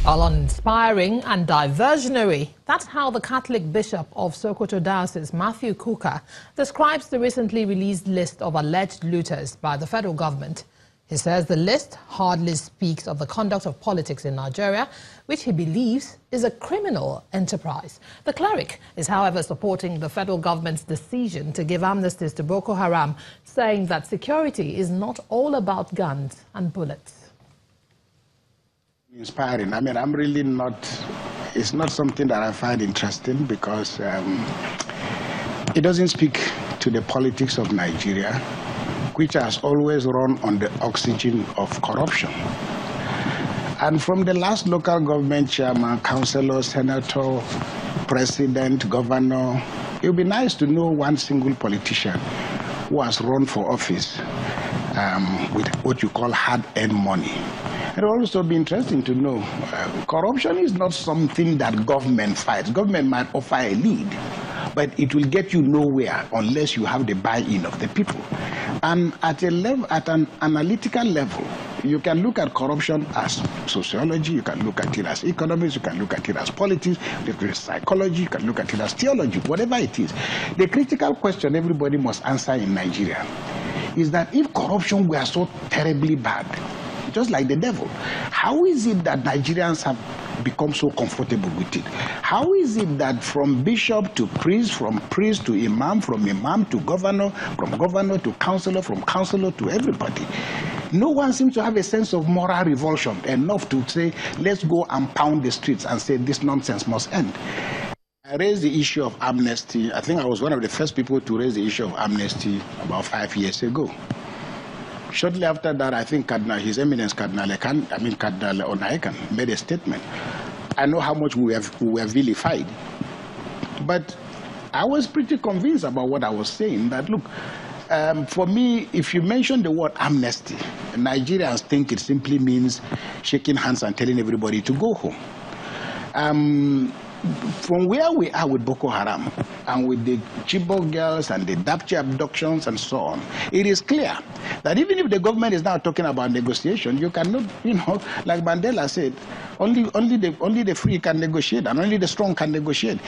All uninspiring and diversionary. That's how the Catholic Bishop of Sokoto Diocese, Matthew Kukah, describes the recently released list of alleged looters by the federal government. He says the list hardly speaks of the conduct of politics in Nigeria, which he believes is a criminal enterprise. The cleric is, however, supporting the federal government's decision to give amnesties to Boko Haram, saying that security is not all about guns and bullets. Inspiring. I mean, I'm really not, it's not something that I find interesting because it doesn't speak to the politics of Nigeria, which has always run on the oxygen of corruption. And from the last local government chairman, councillor, senator, president, governor, it would be nice to know one single politician who has run for office with what you call hard-earned money. It will also be interesting to know corruption is not something that government fights. Government might offer a lead, but it will get you nowhere unless you have the buy-in of the people. And at a level, at an analytical level, you can look at corruption as sociology, you can look at it as economics, you can look at it as politics, you can look at it as psychology, you can look at it as theology, whatever it is. The critical question everybody must answer in Nigeria is that if corruption were so terribly bad, just like the devil, how is it that Nigerians have become so comfortable with it? How is it that from bishop to priest, from priest to imam, from imam to governor, from governor to councillor, from councillor to everybody, no one seems to have a sense of moral revulsion enough to say, let's go and pound the streets and say this nonsense must end? I raised the issue of amnesty. I think I was one of the first people to raise the issue of amnesty about 5 years ago. Shortly after that, I think His Eminence Cardinal Onaikan made a statement. I know how much we were vilified, but I was pretty convinced about what I was saying, that look, for me, if you mention the word amnesty, Nigerians think it simply means shaking hands and telling everybody to go home. From where we are with Boko Haram and with the Chibok girls and the Dapchi abductions and so on, it is clear that even if the government is now talking about negotiation, you cannot, like Mandela said, only the free can negotiate and only the strong can negotiate.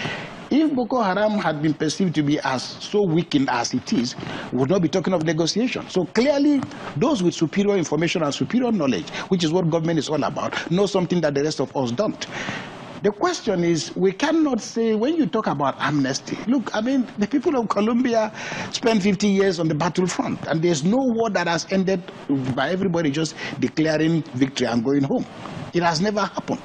If Boko Haram had been perceived to be as so weakened as it is, we would not be talking of negotiation. So clearly, those with superior information and superior knowledge, which is what government is all about, know something that the rest of us don't. The question is, we cannot say, when you talk about amnesty, look, I mean, the people of Colombia spent 50 years on the battlefront, and there's no war that has ended by everybody just declaring victory and going home. It has never happened.